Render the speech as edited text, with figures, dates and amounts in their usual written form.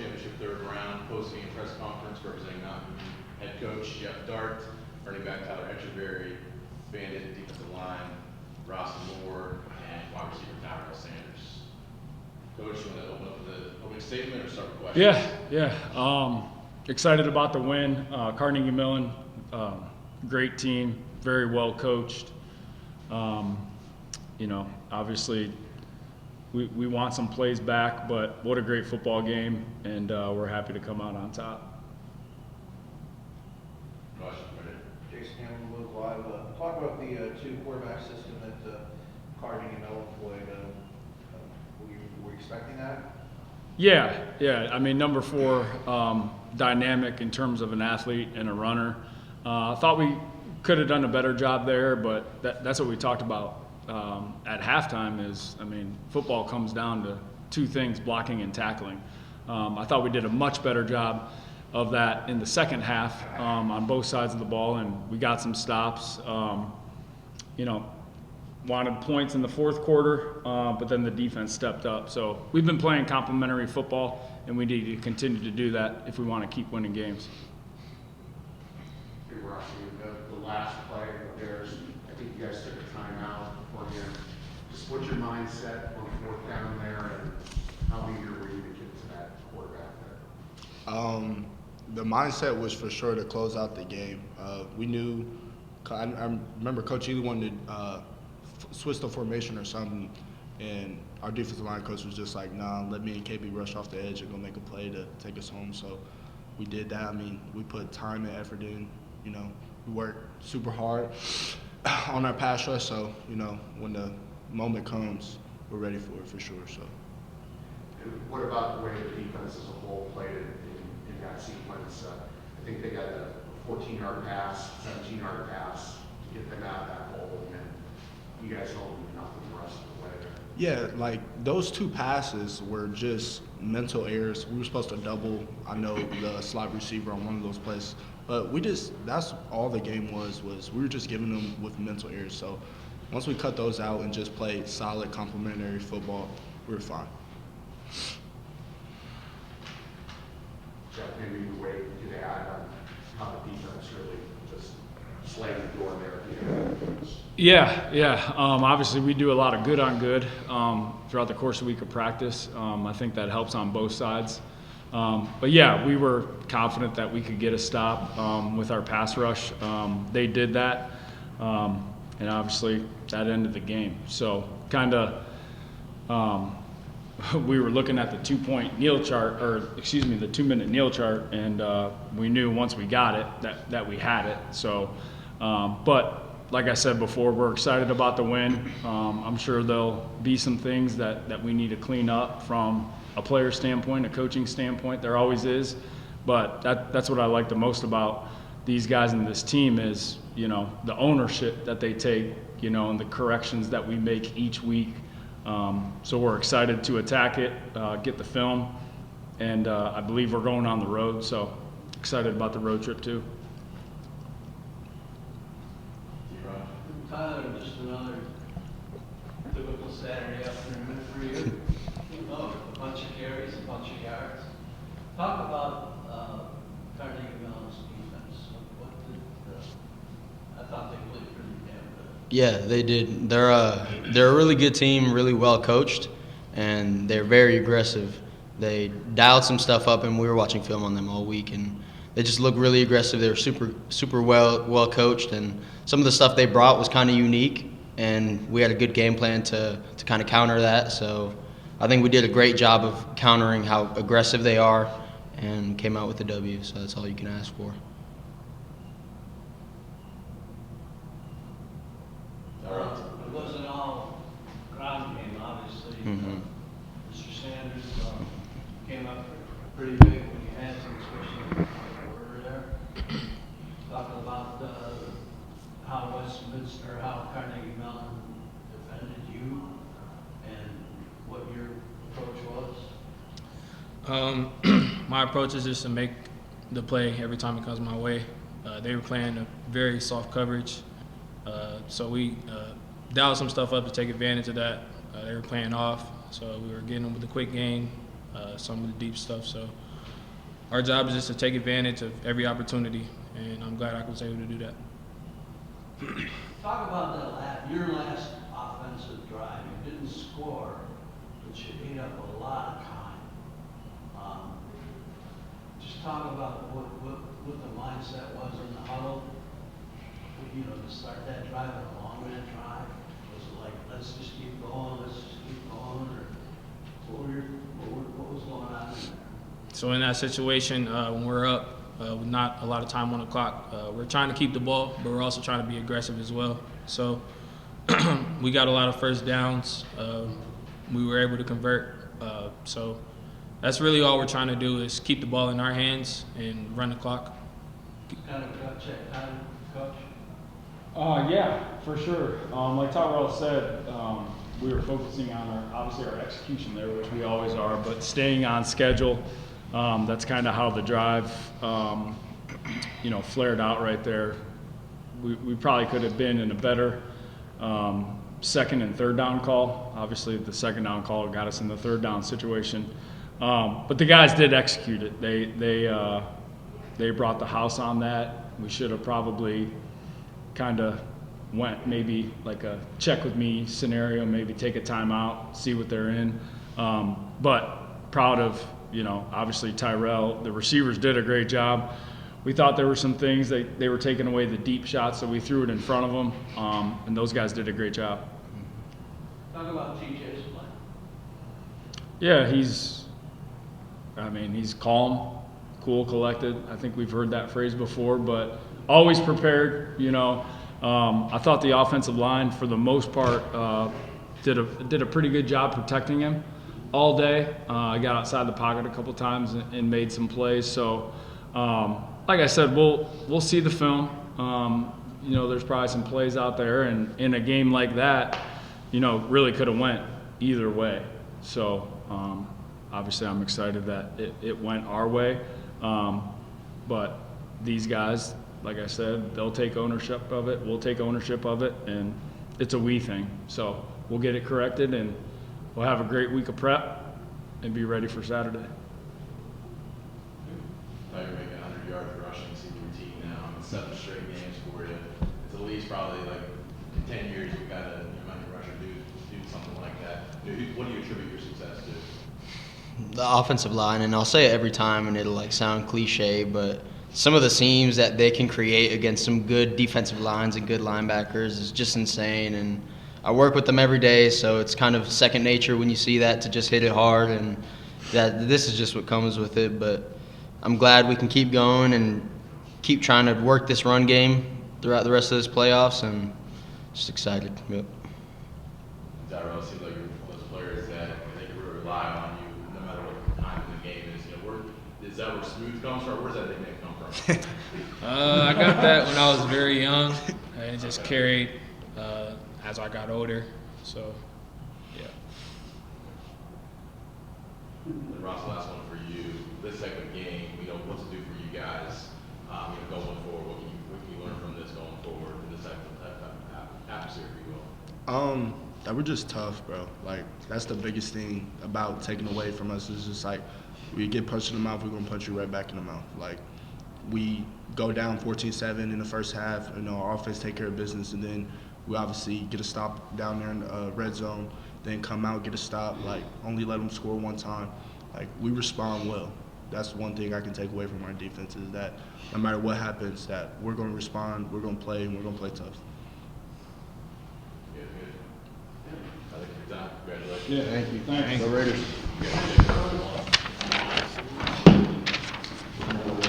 championship third round post-game press conference representing Mountain head coach Jeff Dart, running back Tyler Etcheverry, Bandit defensive line Ross Moore, and wide receiver Tyrell Sanders. Coach, you want to open up with the opening statement or start with questions? Yeah. Excited about the win. Carnegie Mellon, great team, very well coached. Obviously we want some plays back, but what a great football game, and we're happy to come out on top. Jason Hamlin, Luke Live. Talk about the two quarterback system that Carnegie Mellon played. Were you expecting that? Yeah. I mean, number 4, dynamic in terms of an athlete and a runner. I thought we could have done a better job there, but that's what we talked about at halftime is, football comes down to 2 things, blocking and tackling. I thought we did a much better job of that in the second half on both sides of the ball, and we got some stops. Wanted points in the fourth quarter, but then the defense stepped up. So we've been playing complementary football, and we need to continue to do that if we want to keep winning games. Hey, Rossi, the last play of theirs, I think you guys took a timeout beforehand. Just what's your mindset on 4th down there, and how eager were you to get to that quarterback there? The mindset was for sure to close out the game. We knew, I remember Coach Ely wanted to switch the formation or something, and our defensive line coach was just like, nah, let me and KB rush off the edge and go make a play to take us home. So we did that. We put time and effort in. We worked super hard on our pass rush. So, when the moment comes, we're ready for it for sure. So. And what about the way the defense as a whole played in that sequence? I think they got a 14-yard pass, 17-yard pass to get them out of that hole, and then you guys held them nothing the rest of the way there. Yeah, those 2 passes were just mental errors. We were supposed to double, the slot receiver on one of those plays. But that's all the game was we were just giving them with mental errors. So once we cut those out and just played solid complementary football, we were fine. Jeff, maybe the way you could add on how the defense really just slammed the door there at the end. Yeah. Obviously, we do a lot of good on good throughout the course of the week of practice. I think that helps on both sides. But yeah, we were confident that we could get a stop with our pass rush. They did that, and obviously that ended the game. So we were looking at the 2-point kneel chart, the 2-minute kneel chart, and we knew once we got it that we had it. So, but like I said before, we're excited about the win. I'm sure there'll be some things that we need to clean up from a player standpoint, a coaching standpoint. There always is, but that's what I like the most about these guys and this team is, the ownership that they take, and the corrections that we make each week. So we're excited to attack it, get the film, and I believe we're going on the road, so excited about the road trip too. Tyler, just another typical Saturday afternoon for you. A bunch of carries, a bunch of yards. Talk about Carnegie Mellon's defense. I thought they played pretty damn good. Yeah, they did. They're a really good team, really well coached, and they're very aggressive. They dialed some stuff up, and we were watching film on them all week, and they just look really aggressive. They were super well coached, and some of the stuff they brought was kind of unique, and we had a good game plan to kind of counter that. So I think we did a great job of countering how aggressive they are and came out with the W. So that's all you can ask for. It wasn't all ground game, obviously. Mm-hmm. Mr. Sanders came up pretty big when you had him, especially in the fourth quarter there. Talking about how Carnegie Mellon defended you and what your approach was. My approach is just to make the play every time it comes my way. They were playing a very soft coverage, so we dialed some stuff up to take advantage of that. They were playing off, so we were getting them with the quick game, some of the deep stuff. So our job is just to take advantage of every opportunity, and I'm glad I was able to do that. Talk about your last offensive drive. You didn't score, but you ate up a lot of time. Just talk about what the mindset was in the huddle. You know, to start that drive and along that drive. Was it like, let's just keep going, or what was going on in there? So in that situation, when we're up, with not a lot of time on the clock, we're trying to keep the ball, but we're also trying to be aggressive as well. So we got a lot of first downs. We were able to convert. So that's really all we're trying to do is keep the ball in our hands and run the clock. Kind of gut check time, Coach? Yeah, for sure. Like Tyrell said, we were focusing on obviously our execution there, which we always are, but staying on schedule. That's kind of how the drive, flared out right there. We probably could have been in a better second and third down call. Obviously, the second down call got us in the third down situation. But the guys did execute it. They brought the house on that. We should have probably kind of went maybe like a check with me scenario, maybe take a timeout, see what they're in. But proud of, obviously Tyrell. The receivers did a great job. We thought there were some things they were taking away the deep shots, so we threw it in front of them, and those guys did a great job. Talk about TJ's play. Yeah, he's calm, cool, collected. I think we've heard that phrase before, but always prepared. I thought the offensive line, for the most part, did a pretty good job protecting him all day. I got outside the pocket a couple times and made some plays. So, like I said, we'll see the film. There's probably some plays out there, and in a game like that, really could have went either way. So, obviously, I'm excited that it went our way. But these guys, like I said, they'll take ownership of it. We'll take ownership of it, and it's a we thing. So we'll get it corrected, and we'll have a great week of prep and be ready for Saturday. Now you're making 100 yards rushing, see the routine now. 7 straight games for you. It's at least probably like in 10 years you've got a mighty rusher do something like that. What do you attribute your success to? The offensive line, and I'll say it every time, and it'll sound cliche, but some of the seams that they can create against some good defensive lines and good linebackers is just insane. And I work with them every day, so it's kind of second nature when you see that to just hit it hard, and that this is just what comes with it. But I'm glad we can keep going and keep trying to work this run game throughout the rest of this playoffs, and just excited. Yep. Tyrell, it seems like you're one of those players that they can really rely on you no matter what time in the game is. Is that where smooth comes from? Where's that nickname come from? I got that when I was very young, and it just carried as I got older. So, yeah. And Ross, last one for you. This type of game, what's it do for you guys going forward? What can you learn from this going forward in this type of atmosphere, if you will? That we're just tough, bro. Like, that's the biggest thing about taking away from us is just like, we get punched in the mouth, we're going to punch you right back in the mouth. Like, we go down 14-7 in the first half, our offense take care of business, and then we obviously get a stop down there in the red zone, then come out, get a stop, like, only let them score one time. Like, we respond well. That's one thing I can take away from our defense is that no matter what happens, that we're going to respond, we're going to play, and we're going to play tough. Good. I think you're done. Congratulations. Yeah, thank you. Thanks. Go Raiders. Congratulations.